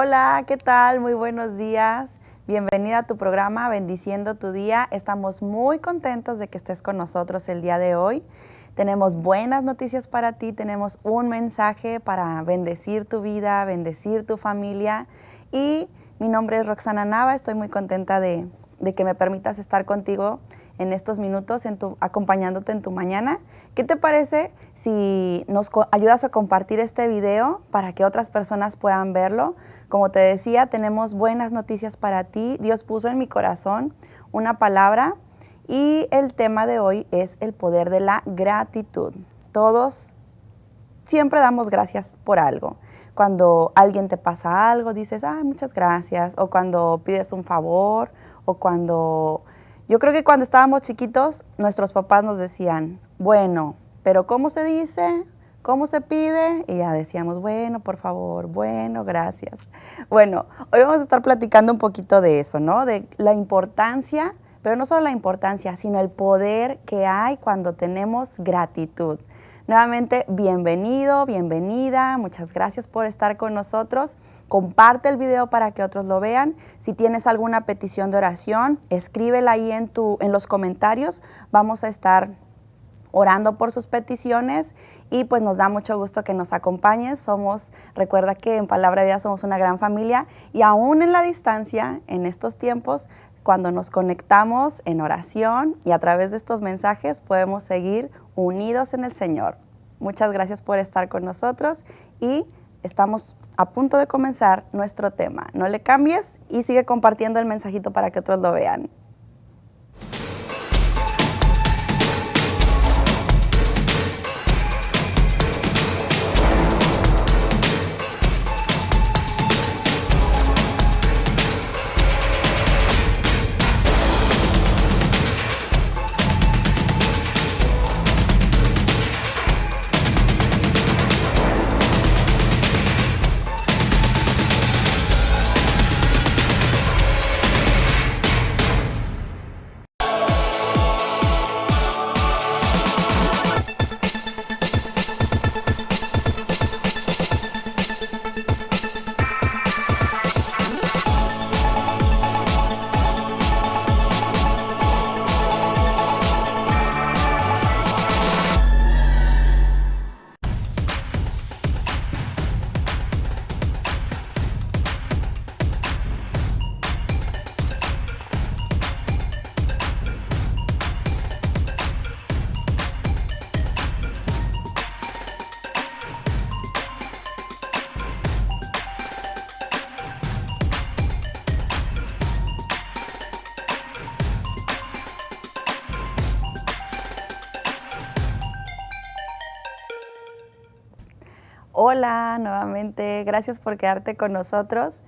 Hola, ¿qué tal? Muy buenos días. Bienvenida a tu programa Bendiciendo tu Día. Estamos muy contentos de que estés con nosotros el día de hoy. Tenemos buenas noticias para ti, tenemos un mensaje para bendecir tu vida, bendecir tu familia. Y mi nombre es Roxana Nava, estoy muy contenta de que me permitas estar contigo en estos minutos, acompañándote en tu mañana. ¿Qué te parece si nos ayudas a compartir este video para que otras personas puedan verlo? Como te decía, tenemos buenas noticias para ti. Dios puso en mi corazón una palabra y el tema de hoy es el poder de la gratitud. Todos siempre damos gracias por algo. Cuando alguien te pasa algo, dices, ay, muchas gracias. O cuando pides un favor, o cuando... Yo creo que cuando estábamos chiquitos, nuestros papás nos decían, bueno, pero ¿cómo se dice? ¿Cómo se pide? Y ya decíamos, bueno, por favor, bueno, gracias. Bueno, hoy vamos a estar platicando un poquito de eso, ¿no? De la importancia, pero no solo la importancia, sino el poder que hay cuando tenemos gratitud. Nuevamente, bienvenido, bienvenida, muchas gracias por estar con nosotros. Comparte el video para que otros lo vean. Si tienes alguna petición de oración, escríbela ahí en los comentarios. Vamos a estar orando por sus peticiones y pues nos da mucho gusto que nos acompañes. Recuerda que en Palabra de Vida somos una gran familia y aún en la distancia, en estos tiempos, cuando nos conectamos en oración y a través de estos mensajes podemos seguir unidos en el Señor. Muchas gracias por estar con nosotros y estamos a punto de comenzar nuestro tema. No le cambies y sigue compartiendo el mensajito para que otros lo vean. Hola, nuevamente, gracias por quedarte con nosotros.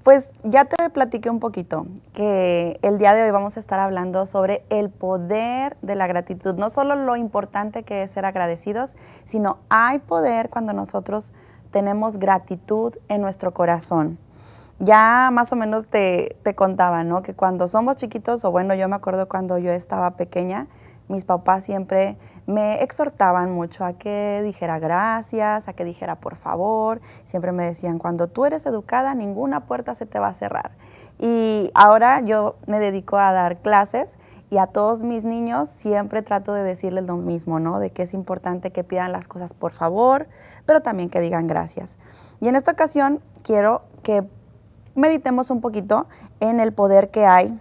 Pues ya te platiqué un poquito que el día de hoy vamos a estar hablando sobre el poder de la gratitud. No solo lo importante que es ser agradecidos, sino hay poder cuando nosotros tenemos gratitud en nuestro corazón. Ya más o menos te contaba, ¿no? Que cuando somos chiquitos, o bueno, yo me acuerdo cuando yo estaba pequeña, mis papás siempre me exhortaban mucho a que dijera gracias, a que dijera por favor. Siempre me decían, cuando tú eres educada, ninguna puerta se te va a cerrar. Y ahora yo me dedico a dar clases y a todos mis niños siempre trato de decirles lo mismo, ¿no? De que es importante que pidan las cosas por favor, pero también que digan gracias. Y en esta ocasión quiero que meditemos un poquito en el poder que hay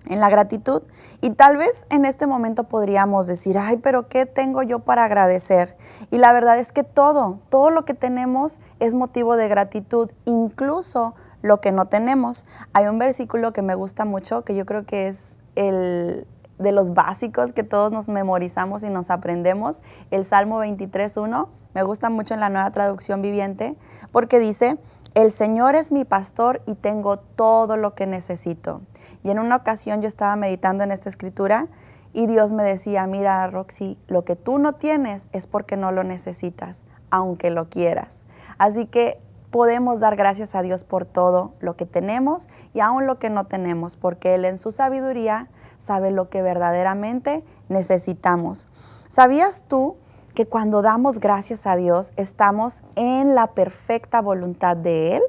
en la gratitud. Y tal vez en este momento podríamos decir, ay, pero ¿qué tengo yo para agradecer? Y la verdad es que todo lo que tenemos es motivo de gratitud, incluso lo que no tenemos. Hay un versículo que me gusta mucho, que yo creo que es el de los básicos que todos nos memorizamos y nos aprendemos, el Salmo 23:1. Me gusta mucho en la Nueva Traducción Viviente, porque dice, el Señor es mi pastor y tengo todo lo que necesito. Y en una ocasión yo estaba meditando en esta escritura y Dios me decía, mira, Roxy, lo que tú no tienes es porque no lo necesitas, aunque lo quieras. Así que podemos dar gracias a Dios por todo lo que tenemos y aún lo que no tenemos, porque Él en su sabiduría sabe lo que verdaderamente necesitamos. ¿Sabías tú que cuando damos gracias a Dios estamos en la perfecta voluntad de Él?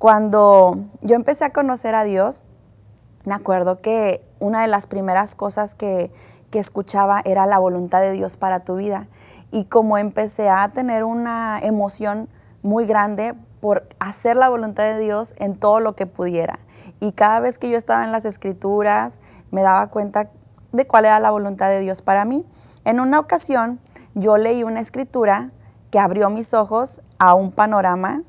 Cuando yo empecé a conocer a Dios, me acuerdo que una de las primeras cosas que escuchaba era la voluntad de Dios para tu vida. Y como empecé a tener una emoción muy grande por hacer la voluntad de Dios en todo lo que pudiera. Y cada vez que yo estaba en las Escrituras, me daba cuenta de cuál era la voluntad de Dios para mí. En una ocasión, yo leí una escritura que abrió mis ojos a un panorama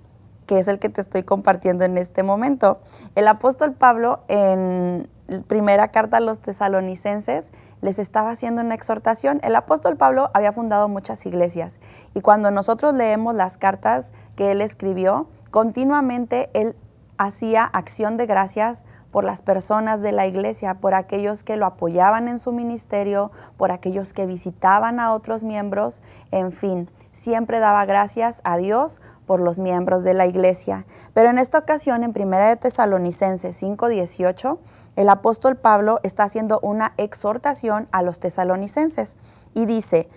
que es el que te estoy compartiendo en este momento. El apóstol Pablo, en la primera carta a los tesalonicenses, les estaba haciendo una exhortación. El apóstol Pablo había fundado muchas iglesias y cuando nosotros leemos las cartas que él escribió, continuamente él hacía acción de gracias por las personas de la iglesia, por aquellos que lo apoyaban en su ministerio, por aquellos que visitaban a otros miembros, en fin, siempre daba gracias a Dios por los miembros de la iglesia. Pero en esta ocasión, en 1 de Tesalonicenses 5:18, el apóstol Pablo está haciendo una exhortación a los tesalonicenses y dice: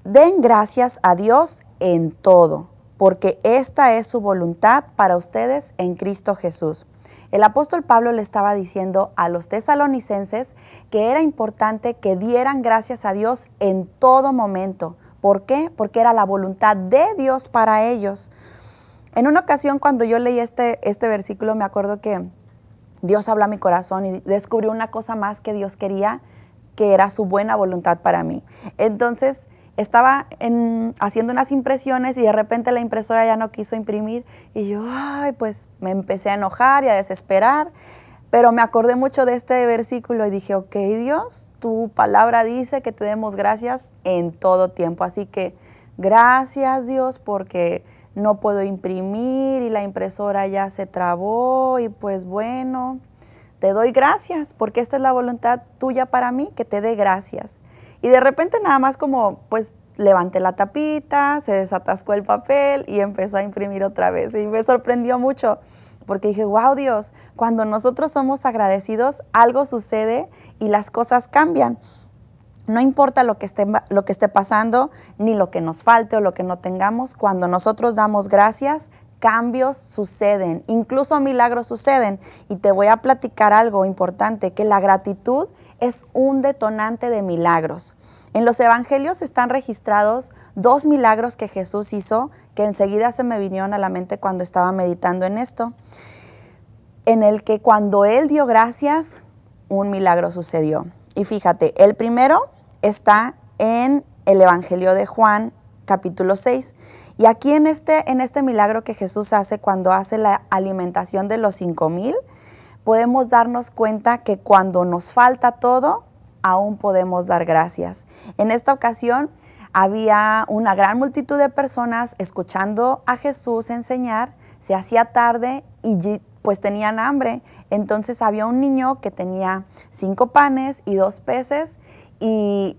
den gracias a Dios en todo, porque esta es su voluntad para ustedes en Cristo Jesús. El apóstol Pablo le estaba diciendo a los tesalonicenses que era importante que dieran gracias a Dios en todo momento. ¿Por qué? Porque era la voluntad de Dios para ellos. En una ocasión, cuando yo leí este versículo, me acuerdo que Dios habló a mi corazón y descubrí una cosa más que Dios quería, que era su buena voluntad para mí. Entonces, estaba haciendo unas impresiones y de repente la impresora ya no quiso imprimir y yo, pues me empecé a enojar y a desesperar, pero me acordé mucho de este versículo y dije, ok, Dios, tu palabra dice que te demos gracias en todo tiempo, así que gracias, Dios, porque no puedo imprimir y la impresora ya se trabó y pues bueno, te doy gracias porque esta es la voluntad tuya para mí, que te dé gracias. Y de repente nada más como pues levanté la tapita, se desatascó el papel y empezó a imprimir otra vez. Y me sorprendió mucho porque dije, wow, Dios, cuando nosotros somos agradecidos, algo sucede y las cosas cambian. No importa lo que esté pasando, ni lo que nos falte o lo que no tengamos, cuando nosotros damos gracias, cambios suceden, incluso milagros suceden. Y te voy a platicar algo importante, que la gratitud es un detonante de milagros. En los evangelios están registrados 2 milagros que Jesús hizo, que enseguida se me vinieron a la mente cuando estaba meditando en esto, en el que cuando Él dio gracias, un milagro sucedió. Y fíjate, el primero está en el Evangelio de Juan, capítulo 6. Y aquí en este milagro que Jesús hace cuando hace la alimentación de los 5,000, podemos darnos cuenta que cuando nos falta todo, aún podemos dar gracias. En esta ocasión había una gran multitud de personas escuchando a Jesús enseñar, se hacía tarde y pues tenían hambre. Entonces había un niño que tenía 5 panes y 2 peces y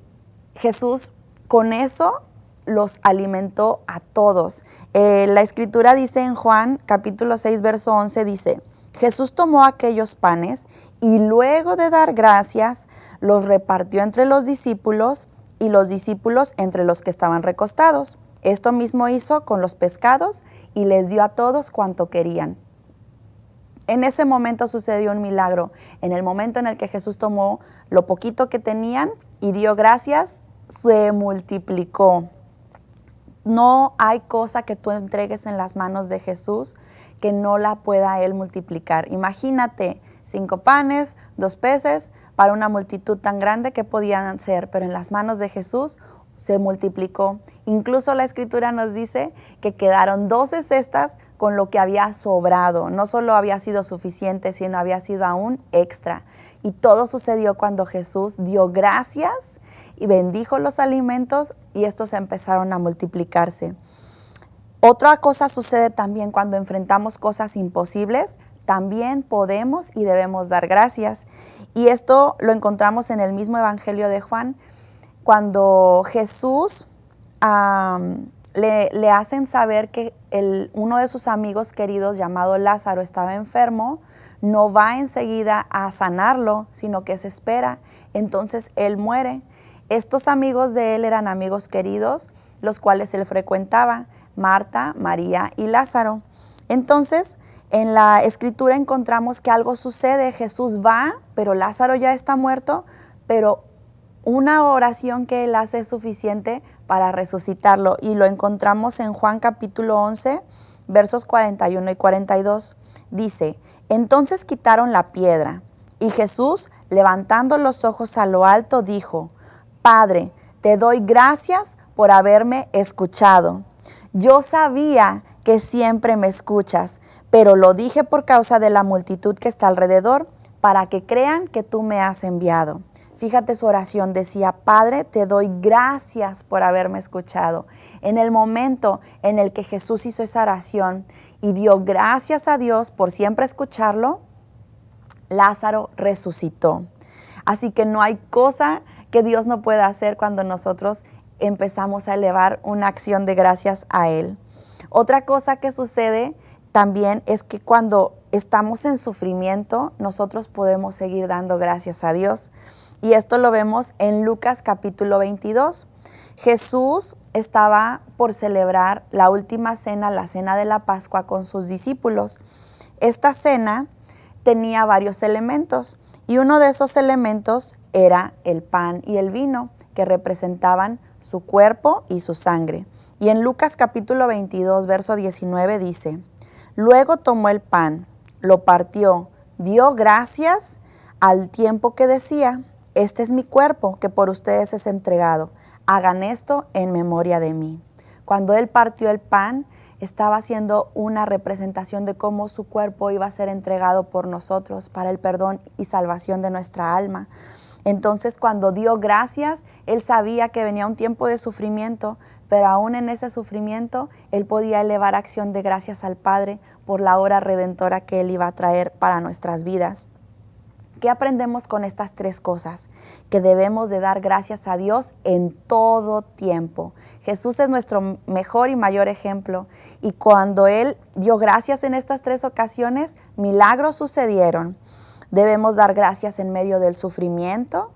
Jesús con eso los alimentó a todos. La escritura dice en Juan capítulo 6 verso 11, dice: Jesús tomó aquellos panes y luego de dar gracias, los repartió entre los discípulos y los discípulos entre los que estaban recostados. Esto mismo hizo con los pescados y les dio a todos cuanto querían. En ese momento sucedió un milagro. En el momento en el que Jesús tomó lo poquito que tenían y dio gracias, se multiplicó. No hay cosa que tú entregues en las manos de Jesús que no la pueda Él multiplicar. Imagínate, 5 panes, 2 peces, para una multitud tan grande que podían ser, pero en las manos de Jesús se multiplicó. Incluso la escritura nos dice que quedaron 12 cestas con lo que había sobrado. No solo había sido suficiente, sino había sido aún extra. Y todo sucedió cuando Jesús dio gracias y bendijo los alimentos y estos empezaron a multiplicarse. Otra cosa sucede también cuando enfrentamos cosas imposibles, también podemos y debemos dar gracias. Y esto lo encontramos en el mismo Evangelio de Juan, cuando Jesús le hacen saber que uno de sus amigos queridos llamado Lázaro estaba enfermo, no va enseguida a sanarlo, sino que se espera. Entonces él muere. Estos amigos de él eran amigos queridos, los cuales él frecuentaba, Marta, María y Lázaro. Entonces En la escritura encontramos que algo sucede, Jesús va, pero Lázaro ya está muerto, pero una oración que él hace es suficiente para resucitarlo, y lo encontramos en Juan capítulo 11, versos 41 y 42. Dice: entonces quitaron la piedra, y Jesús, levantando los ojos a lo alto, dijo: Padre, te doy gracias por haberme escuchado. Yo sabía que siempre me escuchas, pero lo dije por causa de la multitud que está alrededor, para que crean que tú me has enviado. Fíjate su oración, decía: Padre, te doy gracias por haberme escuchado. En el momento en el que Jesús hizo esa oración y dio gracias a Dios por siempre escucharlo, Lázaro resucitó. Así que no hay cosa que Dios no pueda hacer cuando nosotros empezamos a elevar una acción de gracias a Él. Otra cosa que sucede también es que cuando estamos en sufrimiento, nosotros podemos seguir dando gracias a Dios. Y esto lo vemos en Lucas capítulo 22. Jesús estaba por celebrar la última cena, la cena de la Pascua, con sus discípulos. Esta cena tenía varios elementos, y uno de esos elementos era el pan y el vino, que representaban su cuerpo y su sangre. Y en Lucas capítulo 22, verso 19 dice: luego tomó el pan, lo partió, dio gracias al tiempo que decía: este es mi cuerpo que por ustedes es entregado. Hagan esto en memoria de mí. Cuando él partió el pan, estaba haciendo una representación de cómo su cuerpo iba a ser entregado por nosotros para el perdón y salvación de nuestra alma. Entonces, cuando dio gracias, él sabía que venía un tiempo de sufrimiento, pero aún en ese sufrimiento, él podía elevar acción de gracias al Padre por la obra redentora que él iba a traer para nuestras vidas. ¿Qué aprendemos con estas tres cosas? Que debemos de dar gracias a Dios en todo tiempo. Jesús es nuestro mejor y mayor ejemplo, y cuando Él dio gracias en estas tres ocasiones, milagros sucedieron. Debemos dar gracias en medio del sufrimiento.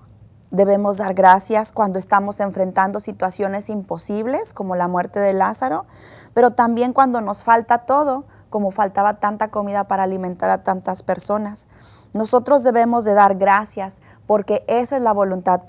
Debemos dar gracias cuando estamos enfrentando situaciones imposibles, como la muerte de Lázaro, pero también cuando nos falta todo, como faltaba tanta comida para alimentar a tantas personas. Nosotros debemos de dar gracias porque esa es la voluntad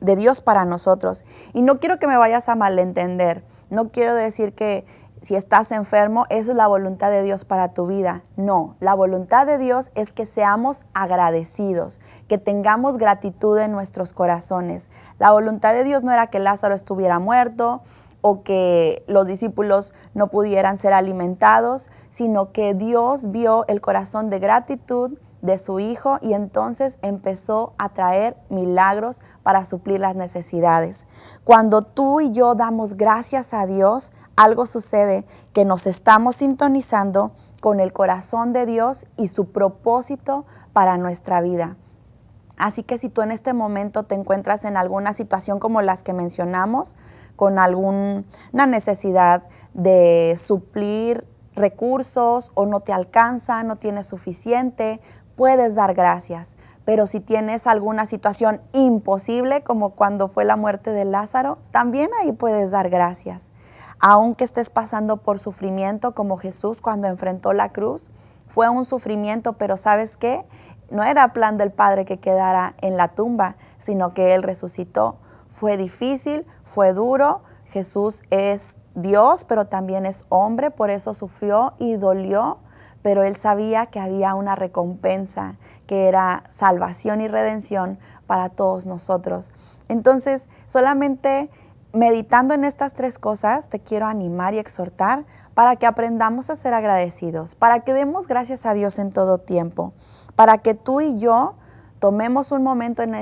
de Dios para nosotros. Y no quiero que me vayas a malentender. No quiero decir que si estás enfermo, esa es la voluntad de Dios para tu vida. No, la voluntad de Dios es que seamos agradecidos, que tengamos gratitud en nuestros corazones. La voluntad de Dios no era que Lázaro estuviera muerto o que los discípulos no pudieran ser alimentados, sino que Dios vio el corazón de gratitud de su Hijo y entonces empezó a traer milagros para suplir las necesidades. Cuando tú y yo damos gracias a Dios, algo sucede, que nos estamos sintonizando con el corazón de Dios y su propósito para nuestra vida. Así que si tú en este momento te encuentras en alguna situación como las que mencionamos, con alguna necesidad de suplir recursos o no te alcanza, no tienes suficiente, puedes dar gracias. Pero si tienes alguna situación imposible, como cuando fue la muerte de Lázaro, también ahí puedes dar gracias. Aunque estés pasando por sufrimiento, como Jesús cuando enfrentó la cruz, fue un sufrimiento, pero ¿sabes qué? No era plan del Padre que quedara en la tumba, sino que Él resucitó. Fue difícil, fue duro. Jesús es Dios, pero también es hombre, por eso sufrió y dolió. Pero Él sabía que había una recompensa, que era salvación y redención para todos nosotros. Entonces, solamente meditando en estas tres cosas, te quiero animar y exhortar para que aprendamos a ser agradecidos, para que demos gracias a Dios en todo tiempo, para que tú y yo tomemos un momento en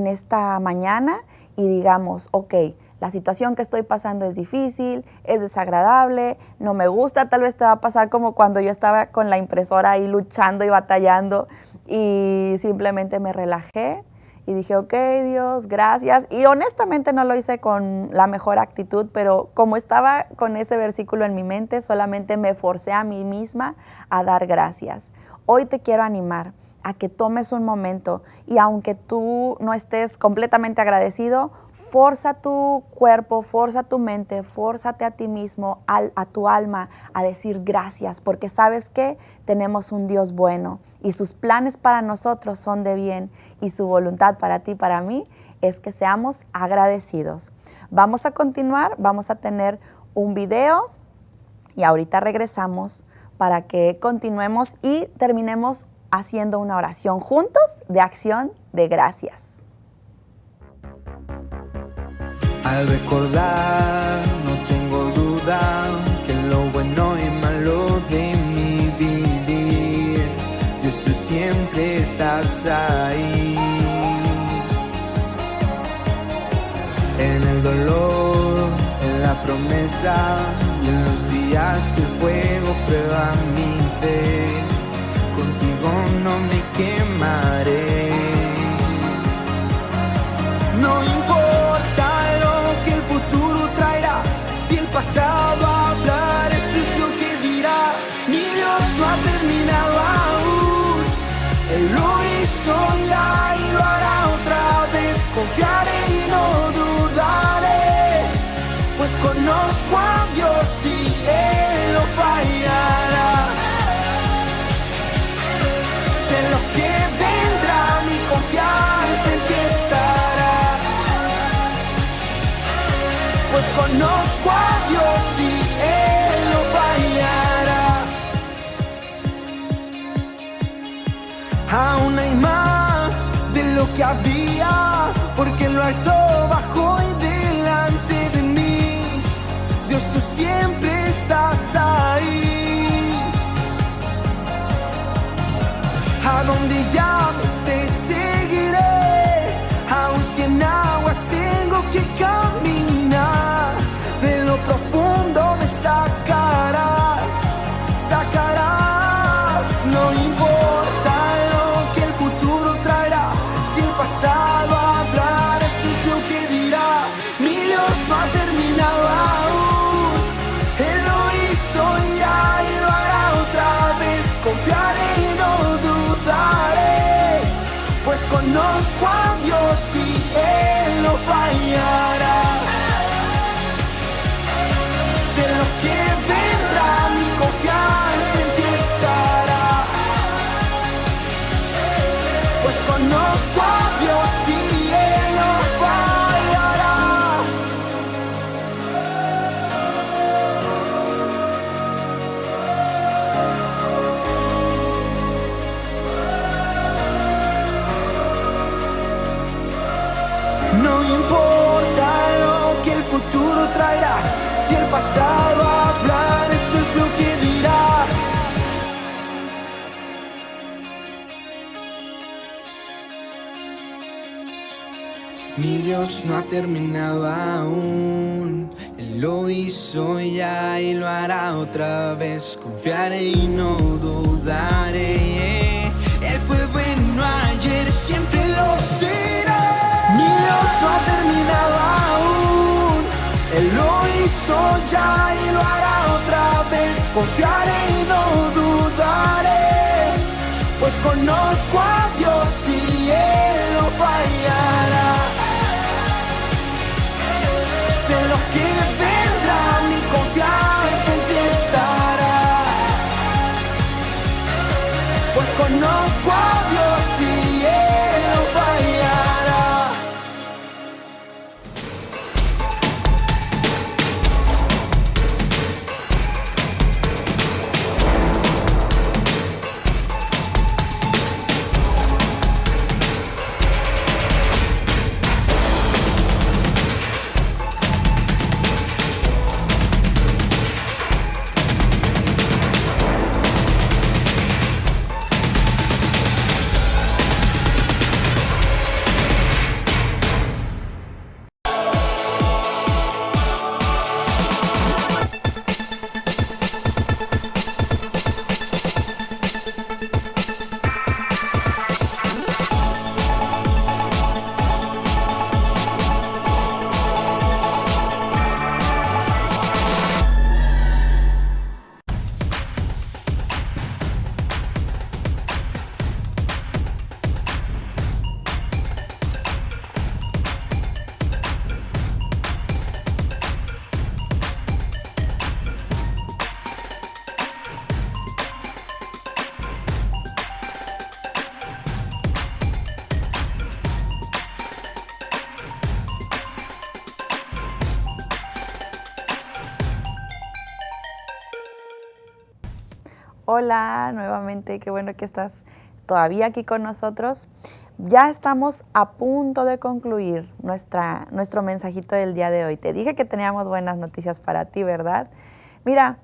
esta mañana y digamos: ok, la situación que estoy pasando es difícil, es desagradable, no me gusta. Tal vez te va a pasar como cuando yo estaba con la impresora ahí luchando y batallando y simplemente me relajé y dije: ok, Dios, gracias. Y honestamente no lo hice con la mejor actitud, pero como estaba con ese versículo en mi mente, solamente me forcé a mí misma a dar gracias. Hoy te quiero animar a que tomes un momento y aunque tú no estés completamente agradecido, forza tu cuerpo, forza tu mente, fórzate a ti mismo, a tu alma, a decir gracias, porque sabes que tenemos un Dios bueno y sus planes para nosotros son de bien y su voluntad para ti, para mí, es que seamos agradecidos. Vamos a continuar, vamos a tener un video y ahorita regresamos para que continuemos y terminemos haciendo una oración juntos de acción de gracias. Al recordar, no tengo duda que lo bueno y malo de mi vivir, Dios, tú siempre estás ahí. En el dolor, en la promesa y en los días que el fuego prueba mi fe, contigo no me quemaré. No importa lo que el futuro traerá, si el pasado hablar, esto es lo que dirá. Mi Dios no ha terminado aún, Él lo hizo ya y lo hará otra vez. Confiaré y no dudaré, pues conozco a Dios y Él no fallará. Sé lo que vendrá, mi confianza en ti estará, pues conozco a Dios y Él no fallará. Aún hay más de lo que había, porque en lo alto, bajo y delante de mí, Dios, tú siempre estás ahí. A donde llames te seguiré, aun si en aguas tengo que caminar, de lo profundo me sacarás, sacarás. No importa lo que el futuro traerá, si el pasado hablar, esto es lo que dirá. Mi Dios no ha terminado aún, Él lo hizo ya y lo hará otra vez. Confiaré y no dudaré, pues conozco a Dios y Él no fallará. Sé lo que vendrá, mi confianza en ti estará, pues conozco a Dios y Él no fallará. No importa lo que el futuro traerá, si el pasado hablar, esto es lo que dirá. Mi Dios no ha terminado aún, Él lo hizo ya y lo hará otra vez. Confiaré y no dudaré, Él fue bueno ayer, siempre lo será. Mi Dios no ha terminado aún, Él lo hizo ya y lo hará otra vez. Confiaré y no dudaré, pues conozco a Dios y Él no fallará. Sé lo que vendrá, mi confianza en ti estará, pues conozco a Dios y Él no fallará. Hola, nuevamente, qué bueno que estás todavía aquí con nosotros. Ya estamos a punto de concluir nuestro mensajito del día de hoy. Te dije que teníamos buenas noticias para ti, ¿verdad? Mira,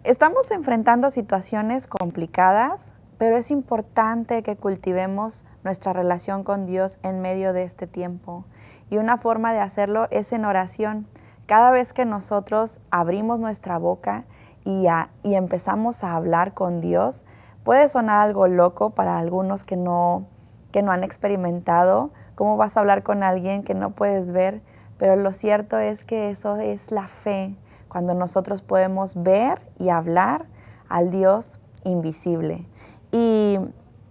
estamos enfrentando situaciones complicadas, pero es importante que cultivemos nuestra relación con Dios en medio de este tiempo. Y una forma de hacerlo es en oración. Cada vez que nosotros abrimos nuestra boca y empezamos a hablar con Dios, puede sonar algo loco para algunos que no han experimentado. ¿Cómo vas a hablar con alguien que no puedes ver? Pero lo cierto es que eso es la fe, cuando nosotros podemos ver y hablar al Dios invisible. Y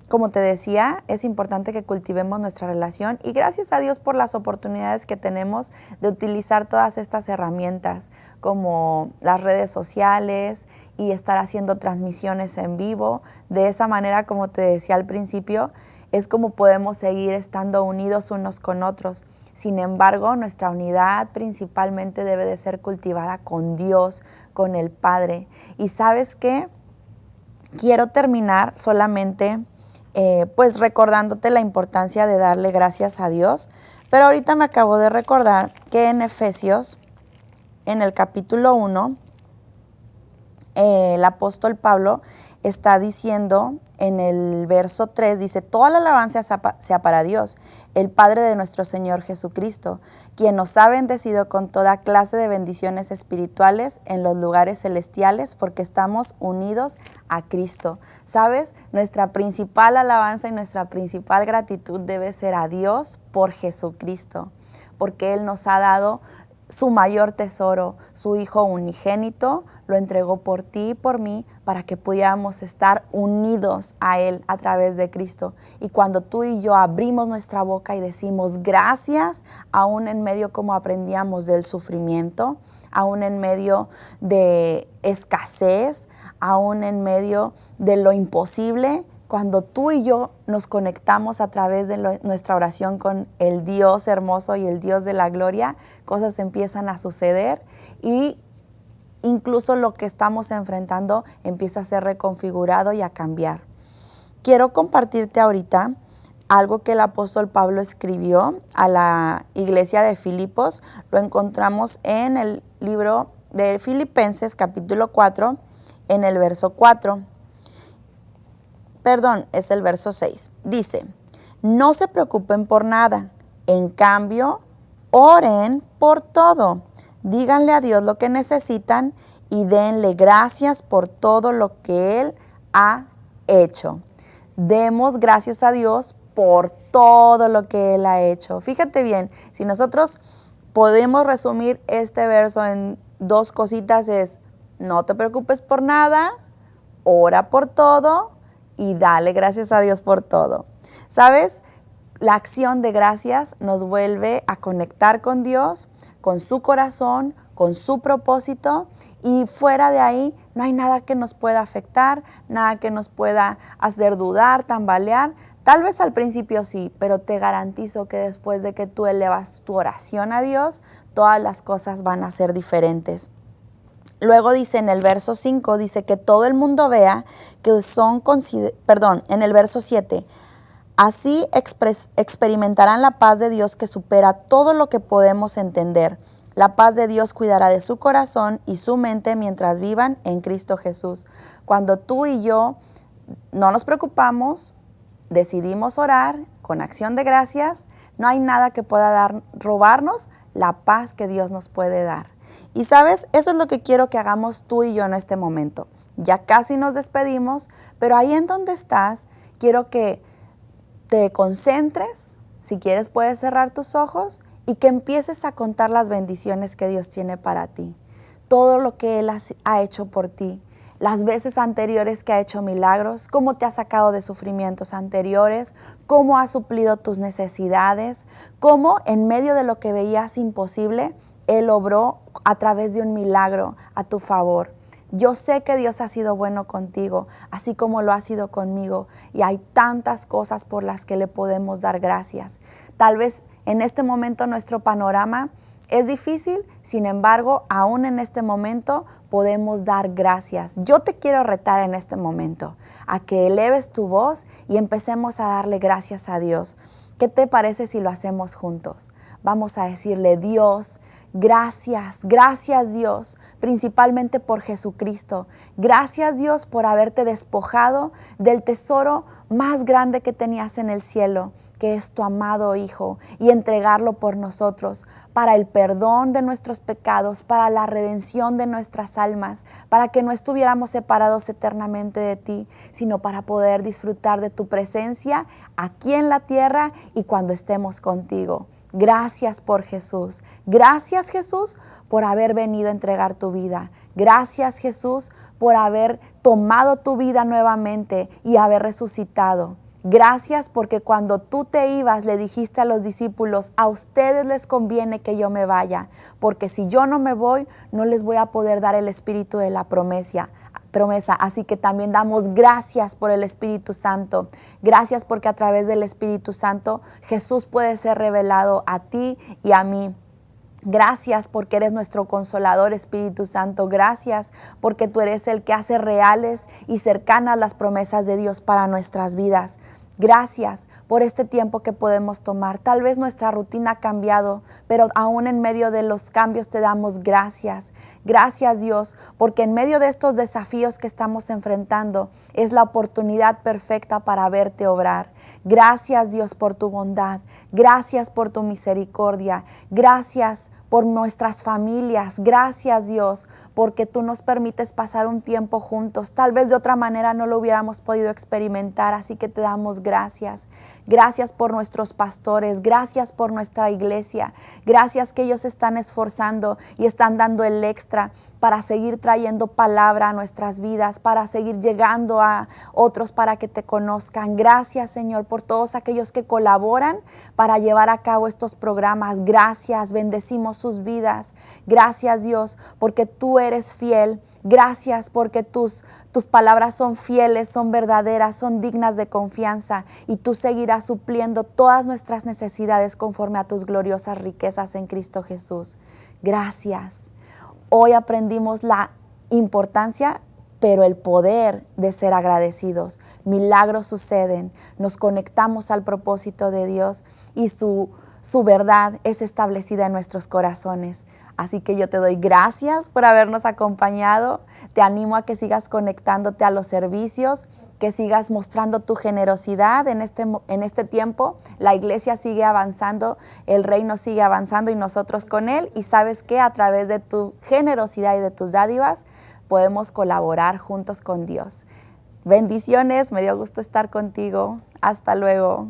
como te decía, es importante que cultivemos nuestra relación y gracias a Dios por las oportunidades que tenemos de utilizar todas estas herramientas como las redes sociales y estar haciendo transmisiones en vivo. De esa manera, como te decía al principio, es como podemos seguir estando unidos unos con otros. Sin embargo, nuestra unidad principalmente debe de ser cultivada con Dios, con el Padre. ¿Y sabes qué? Quiero terminar solamente pues recordándote la importancia de darle gracias a Dios. Pero ahorita me acabo de recordar que en Efesios, en el capítulo 1, el apóstol Pablo está diciendo en el verso 3, dice: toda la alabanza sea para Dios, el Padre de nuestro Señor Jesucristo, quien nos ha bendecido con toda clase de bendiciones espirituales en los lugares celestiales, porque estamos unidos a Cristo. ¿Sabes? Nuestra principal alabanza y nuestra principal gratitud debe ser a Dios por Jesucristo, porque Él nos ha dado su mayor tesoro, su Hijo unigénito, lo entregó por ti y por mí para que pudiéramos estar unidos a Él a través de Cristo. Y cuando tú y yo abrimos nuestra boca y decimos gracias, aún en medio, como aprendíamos, del sufrimiento, aún en medio de escasez, aún en medio de lo imposible, cuando tú y yo nos conectamos a través de nuestra oración con el Dios hermoso y el Dios de la gloria, cosas empiezan a suceder y incluso lo que estamos enfrentando empieza a ser reconfigurado y a cambiar. Quiero compartirte ahorita algo que el apóstol Pablo escribió a la iglesia de Filipos. Lo encontramos en el libro de Filipenses, capítulo 4, en el verso 4. Es el verso 6. Dice: no se preocupen por nada, en cambio, oren por todo. Díganle a Dios lo que necesitan y denle gracias por todo lo que Él ha hecho. Demos gracias a Dios por todo lo que Él ha hecho. Fíjate bien, si nosotros podemos resumir este verso en dos cositas, es: no te preocupes por nada, ora por todo y dale gracias a Dios por todo. ¿Sabes? La acción de gracias nos vuelve a conectar con Dios, con su corazón, con su propósito, y fuera de ahí no hay nada que nos pueda afectar, nada que nos pueda hacer dudar, tambalear. Tal vez al principio sí, pero te garantizo que después de que tú elevas tu oración a Dios, todas las cosas van a ser diferentes. Luego dice en el verso 5, dice que todo el mundo vea que son, en el verso 7, así experimentarán la paz de Dios que supera todo lo que podemos entender. La paz de Dios cuidará de su corazón y su mente mientras vivan en Cristo Jesús. Cuando tú y yo no nos preocupamos, decidimos orar con acción de gracias, no hay nada que pueda robarnos la paz que Dios nos puede dar. Y sabes, eso es lo que quiero que hagamos tú y yo en este momento. Ya casi nos despedimos, pero ahí en donde estás, quiero que te concentres. Si quieres, puedes cerrar tus ojos y que empieces a contar las bendiciones que Dios tiene para ti. Todo lo que Él ha hecho por ti. Las veces anteriores que ha hecho milagros, cómo te ha sacado de sufrimientos anteriores, cómo ha suplido tus necesidades, cómo en medio de lo que veías imposible, Él obró a través de un milagro a tu favor. Yo sé que Dios ha sido bueno contigo, así como lo ha sido conmigo, y hay tantas cosas por las que le podemos dar gracias. Tal vez en este momento nuestro panorama es difícil, sin embargo, aún en este momento podemos dar gracias. Yo te quiero retar en este momento a que eleves tu voz y empecemos a darle gracias a Dios. ¿Qué te parece si lo hacemos juntos? Vamos a decirle: Dios, gracias, gracias Dios, principalmente por Jesucristo. Gracias Dios por haberte despojado del tesoro más grande que tenías en el cielo, que es tu amado Hijo, y entregarlo por nosotros, para el perdón de nuestros pecados, para la redención de nuestras almas, para que no estuviéramos separados eternamente de ti, sino para poder disfrutar de tu presencia aquí en la tierra y cuando estemos contigo. Gracias por Jesús. Gracias Jesús por haber venido a entregar tu vida. Gracias Jesús por haber tomado tu vida nuevamente y haber resucitado. Gracias porque cuando tú te ibas le dijiste a los discípulos: a ustedes les conviene que yo me vaya, porque si yo no me voy no les voy a poder dar el espíritu de la promesa. Así que también damos gracias por el Espíritu Santo. Gracias porque a través del Espíritu Santo Jesús puede ser revelado a ti y a mí. Gracias porque eres nuestro consolador, Espíritu Santo. Gracias porque tú eres el que hace reales y cercanas las promesas de Dios para nuestras vidas. Gracias por este tiempo que podemos tomar. Tal vez nuestra rutina ha cambiado, pero aún en medio de los cambios te damos gracias. Gracias Dios, porque en medio de estos desafíos que estamos enfrentando es la oportunidad perfecta para verte obrar. Gracias Dios por tu bondad. Gracias por tu misericordia. Gracias por nuestras familias. Gracias Dios, porque tú nos permites pasar un tiempo juntos. Tal vez de otra manera no lo hubiéramos podido experimentar, así que te damos gracias. Gracias por nuestros pastores, gracias por nuestra iglesia. Gracias que ellos se están esforzando y están dando el extra para seguir trayendo palabra a nuestras vidas, para seguir llegando a otros para que te conozcan. Gracias Señor por todos aquellos que colaboran para llevar a cabo estos programas. Gracias, bendecimos sus vidas. Gracias Dios porque tú eres fiel. Gracias porque tus palabras son fieles, son verdaderas, son dignas de confianza, y tú seguirás supliendo todas nuestras necesidades conforme a tus gloriosas riquezas en Cristo Jesús. Gracias. Hoy aprendimos la importancia, pero el poder de ser agradecidos. Milagros suceden, nos conectamos al propósito de Dios y su verdad es establecida en nuestros corazones. Así que yo te doy gracias por habernos acompañado. Te animo a que sigas conectándote a los servicios, que sigas mostrando tu generosidad en este tiempo. La iglesia sigue avanzando, el reino sigue avanzando y nosotros con él. Y sabes que a través de tu generosidad y de tus dádivas podemos colaborar juntos con Dios. Bendiciones, me dio gusto estar contigo. Hasta luego.